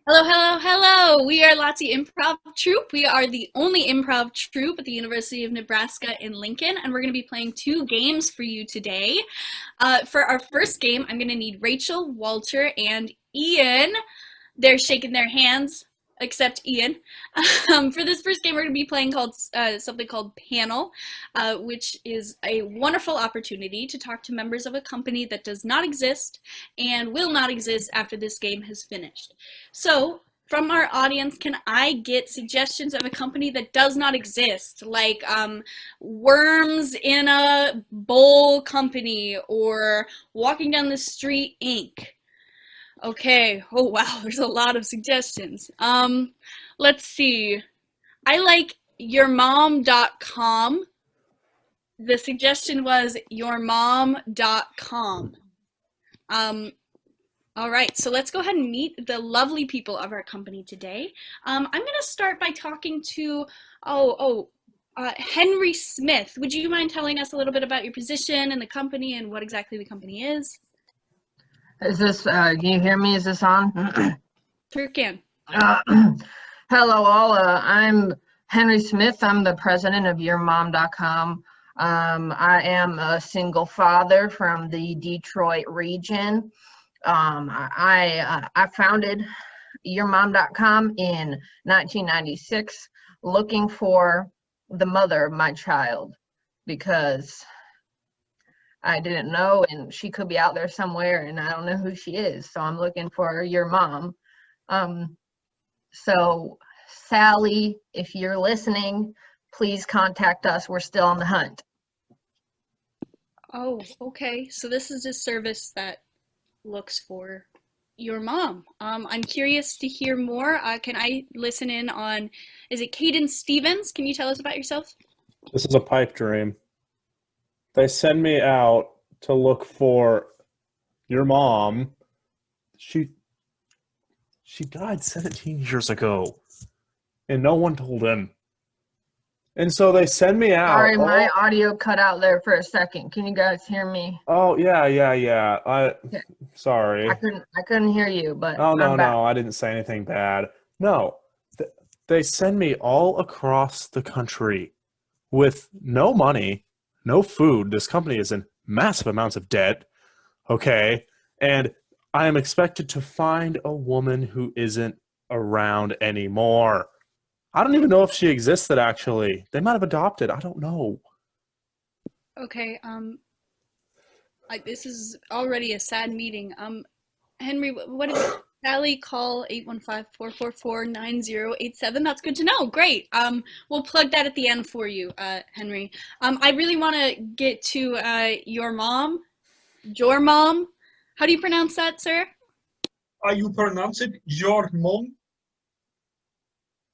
Hello, hello, hello. We are Lazzi Improv Troupe. We are the only improv troupe at the University of Nebraska in Lincoln, and we're going to be playing two games for you today. For our first game, I'm going to need Rachel, Walter, and Ian. They're shaking their hands, except Ian. For this first game, we're going to be playing something called Panel, which is a wonderful opportunity to talk to members of a company that does not exist and will not exist after this game has finished. So, from our audience, can I get suggestions of a company that does not exist, like Worms in a Bowl Company or Walking Down the Street Inc.? Okay. Oh wow, there's a lot of suggestions. Let's see. I like yourmom.com. The suggestion was yourmom.com. All right, so let's go ahead and meet the lovely people of our company today. I'm going to start by talking to, Henry Smith. Would you mind telling us a little bit about your position in the company and what exactly the company is? Is this, can you hear me? Is this on? Sure can. Hello all, I'm Henry Smith. I'm the president of yourmom.com. I am a single father from the Detroit region. I founded yourmom.com in 1996 looking for the mother of my child because I didn't know, and she could be out there somewhere, and I don't know who she is. So I'm looking for your mom. So Sally, if you're listening, please contact us. We're still on the hunt. Oh, okay. So this is a service that looks for your mom. I'm curious to hear more. Can I listen in on, is it Caden Stevens? Can you tell us about yourself? This is a pipe dream. They send me out to look for your mom. She died 17 years ago, and no one told him. And so they send me out. Sorry, my audio cut out there for a second. Can you guys hear me? Oh, yeah. Sorry. I couldn't hear you, but Oh, I'm back. no, I didn't say anything bad. No, they send me all across the country with no money, no food. This company is in massive amounts of debt, okay? And I am expected to find a woman who isn't around anymore. I don't even know if she existed, actually. They might have adopted. I don't know. Okay, this is already a sad meeting. Henry, what did Sally call 815-444-9087? That's good to know. Great. We'll plug that at the end for you, Henry. I really want to get to your mom. Your mom. How do you pronounce that, sir? You pronounce it your mom?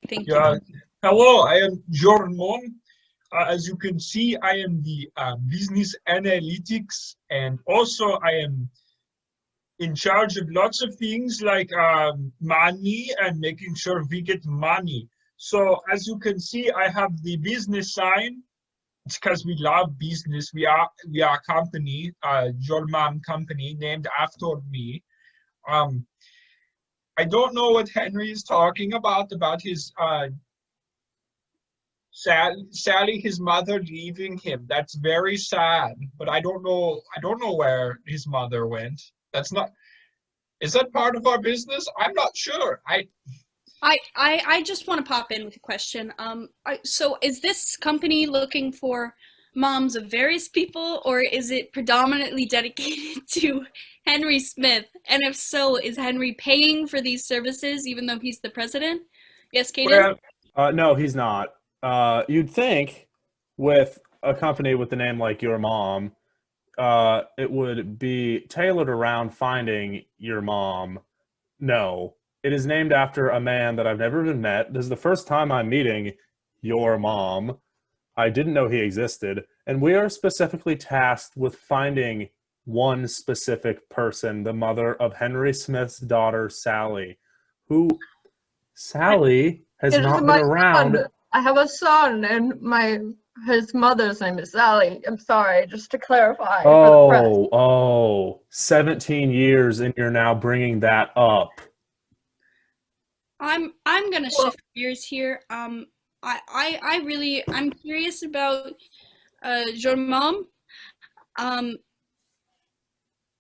Thank Yeah. you. Hello, I am your mom. As you can see, I am the business analytics, and also I am in charge of lots of things like money and making sure we get money. So as you can see, I have the business sign. It's because we love business. We are a company, your mom company, named after me. I don't know what Henry is talking about his Sally, his mother leaving him. That's very sad, but I don't know where his mother went. That's not, is that part of our business? I'm not sure. I just want to pop in with a question. So is this company looking for moms of various people, or is it predominantly dedicated to Henry Smith? And if so, is Henry paying for these services even though he's the president? Yes, Kaden? No, he's not. You'd think with a company with the name like Your Mom, it would be tailored around finding your mom. No, it is named after a man that I've never even met. This is the first time I'm meeting your mom. I didn't know he existed. And we are specifically tasked with finding one specific person, the mother of Henry Smith's daughter, Sally, who Sally has It is not been my around. son. I have a son, and his mother's name is Sally. I'm sorry, just to clarify for the press. 17 years, and you're now bringing that up. I'm gonna shift gears here. I'm curious about your mom. Um,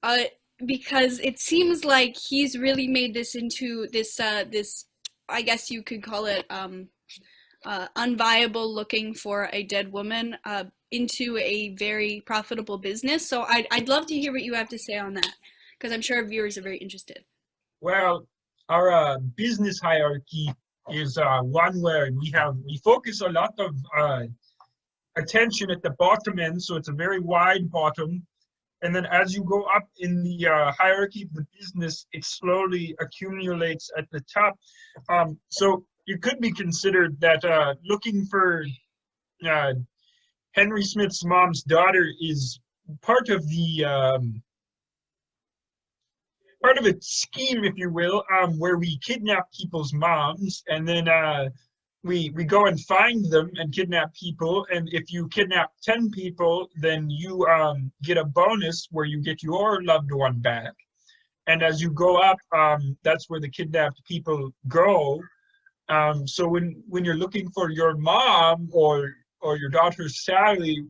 uh, because it seems like he's really made this into this I guess you could call it unviable looking for a dead woman into a very profitable business. So I'd love to hear what you have to say on that because I'm sure our viewers are very interested. Well, our business hierarchy is one where we focus a lot of attention at the bottom end, so it's a very wide bottom. And then as you go up in the hierarchy of the business, it slowly accumulates at the top. So you could be considered that looking for Henry Smith's mom's daughter is part of the part of a scheme, if you will, where we kidnap people's moms and then we go and find them and kidnap people. And if you kidnap 10 people, then you get a bonus where you get your loved one back. And as you go up, that's where the kidnapped people go. So when you're looking for your mom or your daughter Sally,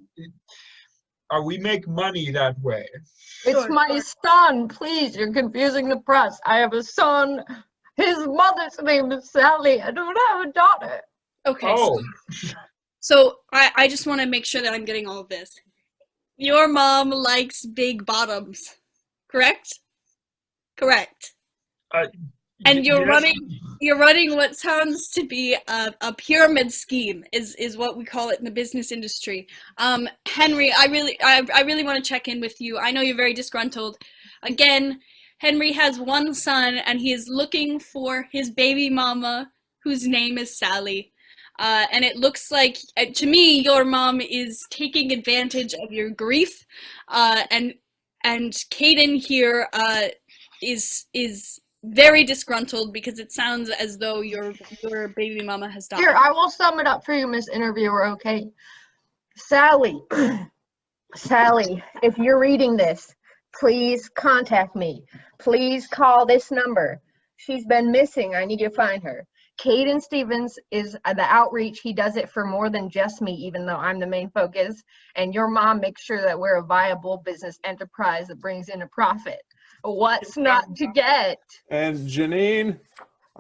we make money that way. It's my son, please. You're confusing the press. I have a son. His mother's name is Sally. I don't have a daughter. Okay. Oh. So I just want to make sure that I'm getting all of this. Your mom likes big bottoms, correct? Correct. And you're running what sounds to be a pyramid scheme is what we call it in the business industry. Henry, I really want to check in with you. I know you're very disgruntled. Again, Henry has one son and he is looking for his baby mama whose name is Sally. And it looks like, to me, your mom is taking advantage of your grief. And Caden here is very disgruntled because it sounds as though your baby mama has died. Here, I will sum it up for you, Miss Interviewer, okay? Sally, Sally, if you're reading this, please contact me. Please call this number. She's been missing. I need you to find her. Caden Stevens is the outreach. He does it for more than just me, even though I'm the main focus. And your mom makes sure that we're a viable business enterprise that brings in a profit. What's not to get? And Janine,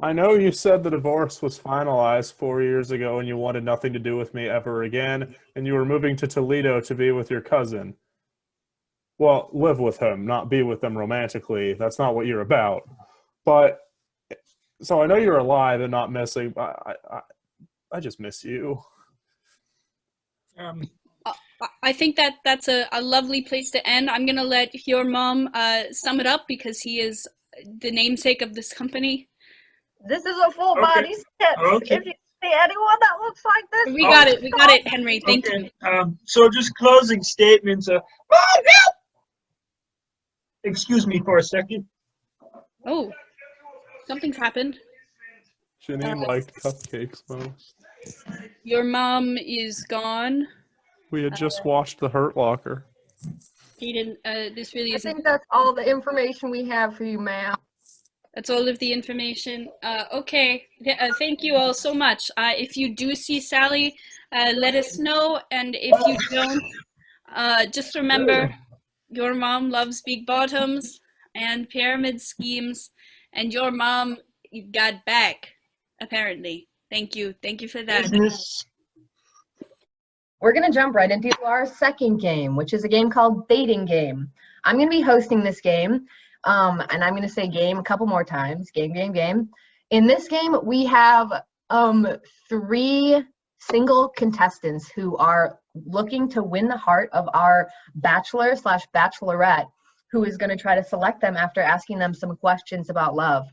I know you said the divorce was finalized 4 years ago and you wanted nothing to do with me ever again, and you were moving to Toledo to be with your cousin. Well, live with him, not be with them romantically. That's not what you're about. But, so I know you're alive and not missing, but I just miss you. I think that's a lovely place to end. I'm going to let your mom sum it up because he is the namesake of this company. This is a full body sketch. Okay. If you see anyone that looks like this. We got it, Henry. Thank you. So just closing statements. Mom, help! Excuse me for a second. Oh, something's happened. Janine liked cupcakes most. Your mom is gone. We had just washed the Hurt Locker. He didn't. This really I isn't. think that's all the information we have for you, ma'am. That's all of the information. Okay. Thank you all so much. If you do see Sally, let us know. And if you don't, just remember, your mom loves big bottoms and pyramid schemes, and your mom got back, apparently. Thank you. Thank you for that. We're going to jump right into our second game, which is a game called Dating Game. I'm going to be hosting this game, and I'm going to say game a couple more times. Game, game, game. In this game, we have 3 single contestants who are looking to win the heart of our bachelor/bachelorette, who is going to try to select them after asking them some questions about love.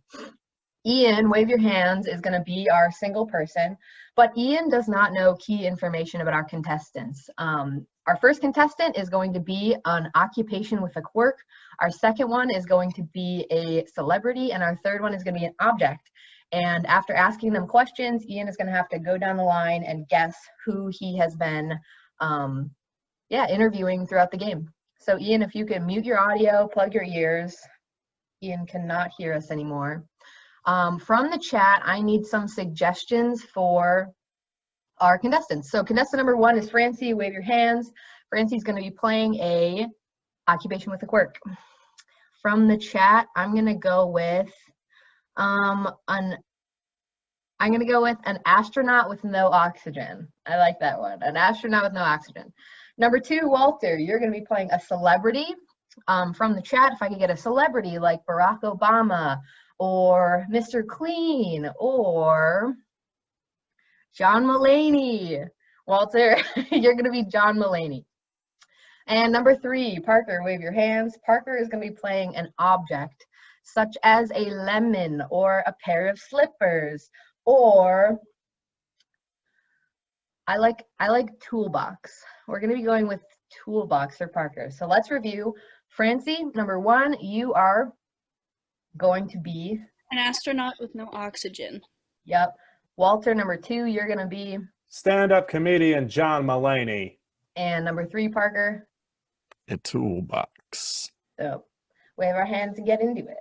Ian, wave your hands, is going to be our single person, but Ian does not know key information about our contestants. Our first contestant is going to be an occupation with a quirk. Our second one is going to be a celebrity, and our third one is going to be an object. And after asking them questions, Ian is going to have to go down the line and guess who he has been interviewing throughout the game. So Ian, if you can mute your audio, plug your ears. Ian cannot hear us anymore. From the chat, I need some suggestions for our contestants. So contestant number 1 is Francie. Wave your hands. Francie's going to be playing a occupation with a quirk. From the chat, I'm going to go with an astronaut with no oxygen. I like that one. An astronaut with no oxygen. Number 2, Walter, you're going to be playing a celebrity. From the chat, if I could get a celebrity like Barack Obama or Mr. Clean or John Mulaney. Walter, you're going to be John Mulaney. And number 3, Parker, wave your hands. Parker is going to be playing an object such as a lemon or a pair of slippers, or I like toolbox. We're going to be going with toolbox for Parker. So let's review. Francie, number 1, you are going to be an astronaut with no oxygen. Yep. Walter, number 2, you're going to be stand-up comedian John Mulaney. And number 3, Parker, a toolbox. So wave our hands and get into it.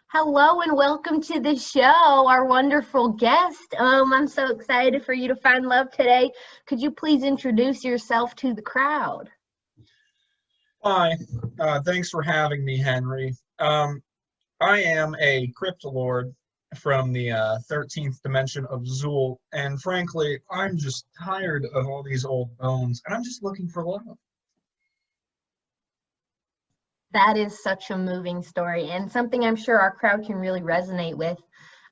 Hello and welcome to the show, our wonderful guest. I'm so excited for you to find love today. Could you please introduce yourself to the crowd? Hi, thanks for having me, Henry. I am a cryptolord from the 13th dimension of Zool, and frankly, I'm just tired of all these old bones, and I'm just looking for love. That is such a moving story, and something I'm sure our crowd can really resonate with.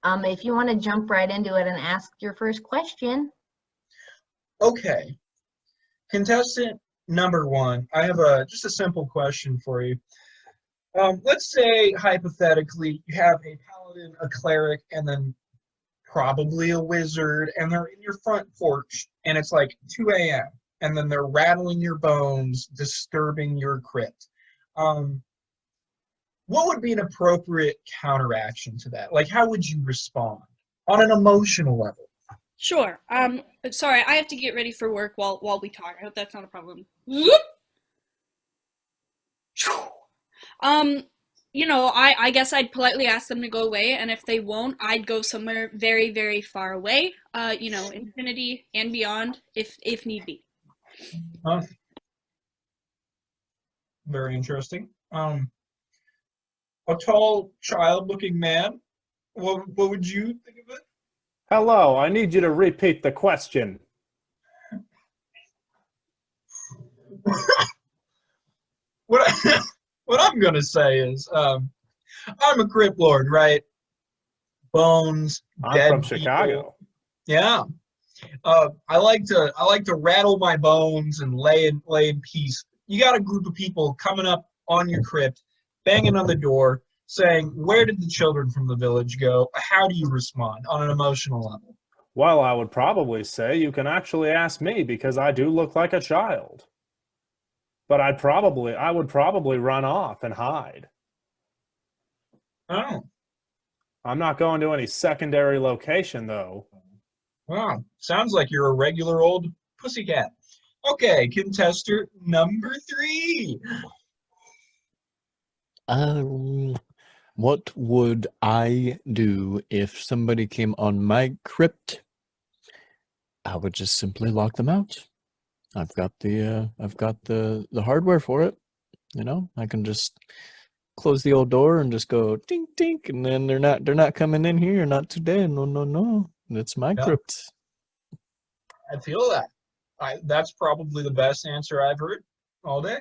If you want to jump right into it and ask your first question. Okay. Contestant number 1, I have just a simple question for you. Let's say, hypothetically, you have a paladin, a cleric, and then probably a wizard, and they're in your front porch, and it's like 2 a.m., and then they're rattling your bones, disturbing your crypt. What would be an appropriate counteraction to that? Like, how would you respond on an emotional level? Sure. Sorry, I have to get ready for work while we talk. I hope that's not a problem. You know, I guess I'd politely ask them to go away, and if they won't, I'd go somewhere very, very far away. You know, infinity and beyond, if need be. Very interesting. A tall, child-looking man. What would you think of it? Hello, I need you to repeat the question. What I'm gonna say is, I'm a crypt lord, right? Bones, I'm from people. Chicago. Yeah. I like to rattle my bones and lay in peace. You got a group of people coming up on your crypt, banging on the door, saying, "Where did the children from the village go?" How do you respond on an emotional level? Well, I would probably say you can actually ask me because I do look like a child. But I would probably run off and hide. Oh, I'm not going to any secondary location, though. wow. Sounds like you're a regular old pussycat. Okay, contestant number 3. What would I do if somebody came on my crypt? I would just simply lock them out. I've got the hardware for it. You know, I can just close the old door and just go tink tink, and then they're not coming in here. Not today. No. It's my crypt. I feel that. That's probably the best answer I've heard all day.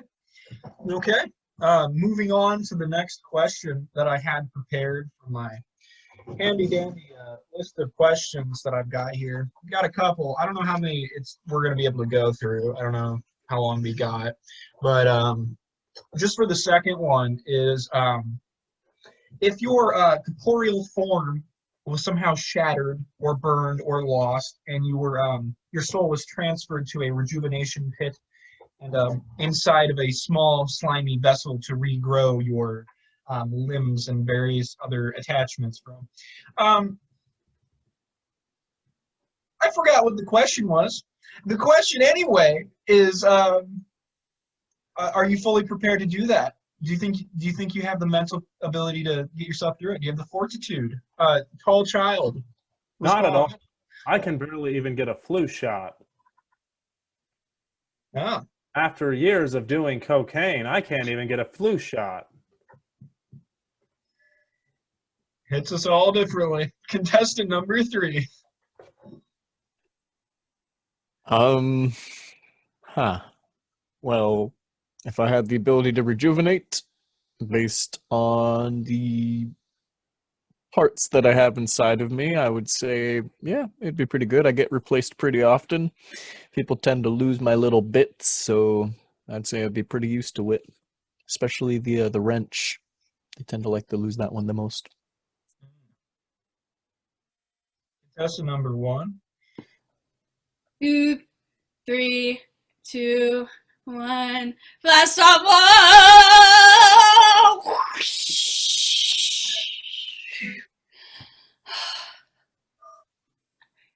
Okay. Moving on to the next question that I had prepared for my handy dandy list of questions that I've got here. I've got a couple. I don't know how many we're going to be able to go through. I don't know how long we got, but just for the second one is if your corporeal form was somehow shattered or burned or lost, and your soul was transferred to a rejuvenation pit and inside of a small slimy vessel to regrow your limbs and various other attachments from. I forgot what the question was. The question anyway is, are you fully prepared to do that? Do you think you have the mental ability to get yourself through it? Do you have the fortitude? Tall child. Not at all. I can barely even get a flu shot. Yeah. After years of doing cocaine, I can't even get a flu shot. Hits us all differently. Contestant number 3. Well, if I had the ability to rejuvenate based on the parts that I have inside of me, I would say, yeah, it'd be pretty good. I get replaced pretty often. People tend to lose my little bits, so I'd say I'd be pretty used to it. Especially the wrench. They tend to like to lose that one the most. Contestant number 1. 2, 3, 2, 1. Blast off! Whoa!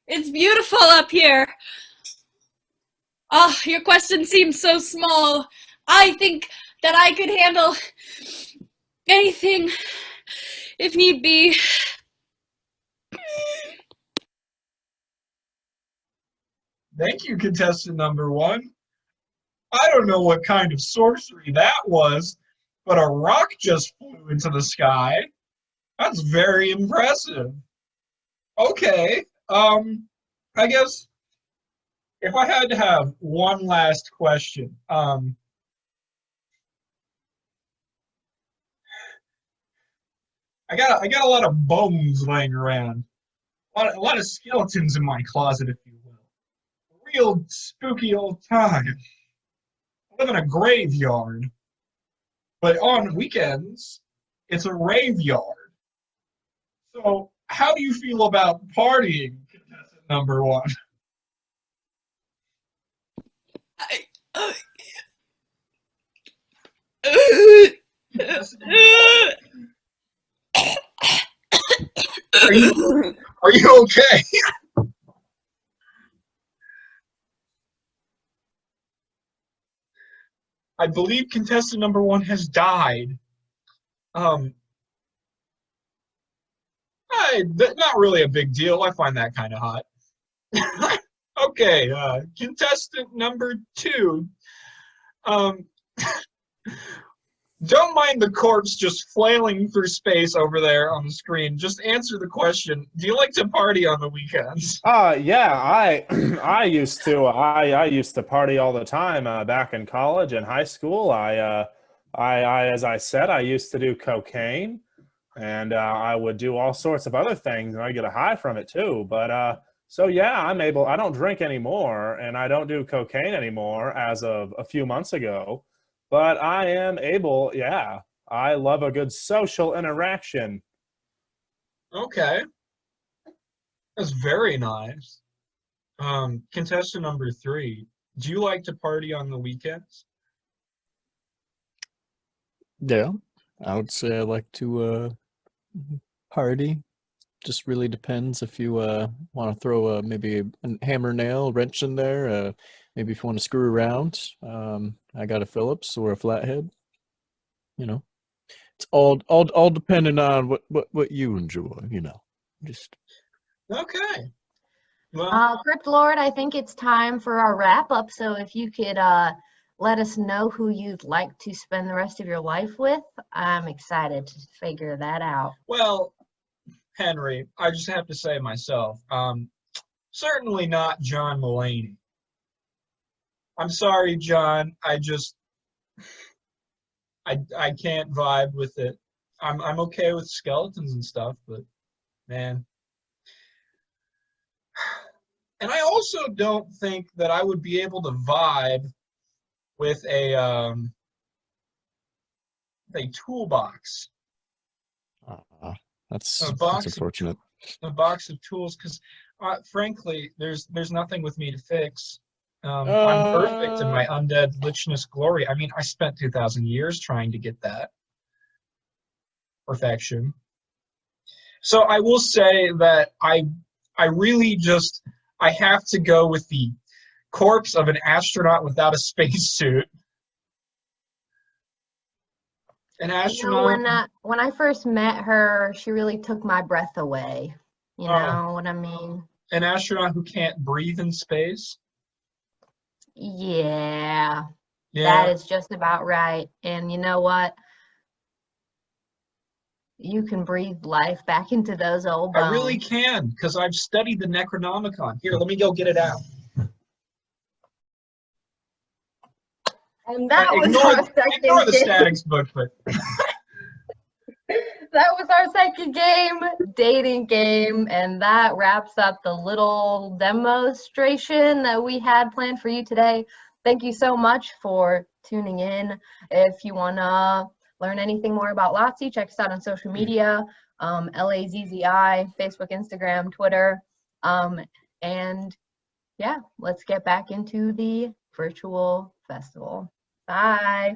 It's beautiful up here. Oh, your question seems so small. I think that I could handle anything if need be. Thank you, contestant number 1. I don't know what kind of sorcery that was, but a rock just flew into the sky. That's very impressive. Okay, I guess if I had to have one last question, I got a lot of bones laying around, a lot of skeletons in my closet, if you will. Real spooky old time. I live in a graveyard, but on weekends, it's a rave yard. So, how do you feel about partying, contestant number 1? Are you okay? I believe contestant number 1 has died. Not really a big deal. I find that kind of hot. Okay, contestant number 2. Don't mind the corpse just flailing through space over there on the screen. Just answer the question. Do you like to party on the weekends? Yeah, I used to. I used to party all the time back in college and high school. I as I said, I used to do cocaine, and I would do all sorts of other things, and I get a high from it too. But so yeah, I'm able. I don't drink anymore, and I don't do cocaine anymore as of a few months ago. But I am able. Yeah, I love a good social interaction. Okay, that's very nice. Contestant number 3, do you like to party on the weekends? Yeah, I would say I like to party. Just really depends if you want to throw maybe a hammer nail wrench in there. Maybe if you want to screw around. I got a Phillips or a flathead. You know, it's all depending on what you enjoy. You know, just Okay. Well, Crypt Lord, I think it's time for our wrap up. So if you could let us know who you'd like to spend the rest of your life with, I'm excited to figure that out. well, Henry, I just have to say myself, certainly not John Mulaney. I'm sorry, John. I can't vibe with it. I'm okay with skeletons and stuff, but man. And I also don't think that I would be able to vibe with a toolbox. that's A box unfortunate. A box of tools, because frankly, there's nothing with me to fix. I'm perfect in my undead lichness glory. I mean, I spent 2,000 years trying to get that perfection. So I will say that I really just I have to go with the corpse of an astronaut without a spacesuit. An You know, astronaut. when I first met her, she really took my breath away. You Oh, know what I mean? an astronaut who can't breathe in space. Yeah, that Yeah, is just about right. And you know what? You can breathe life back into those old I really bones. can because I've studied the Necronomicon. Here, let me go get it out. And that was Ignore our ignore second the game. statics book, but That was our second game, dating game, and that wraps up the little demonstration that we had planned for you today. Thank you so much for tuning in. If you want to learn anything more about Lazzi, check us out on social media, LAZZI, Facebook, Instagram, Twitter. And yeah, let's get back into the virtual festival. Bye.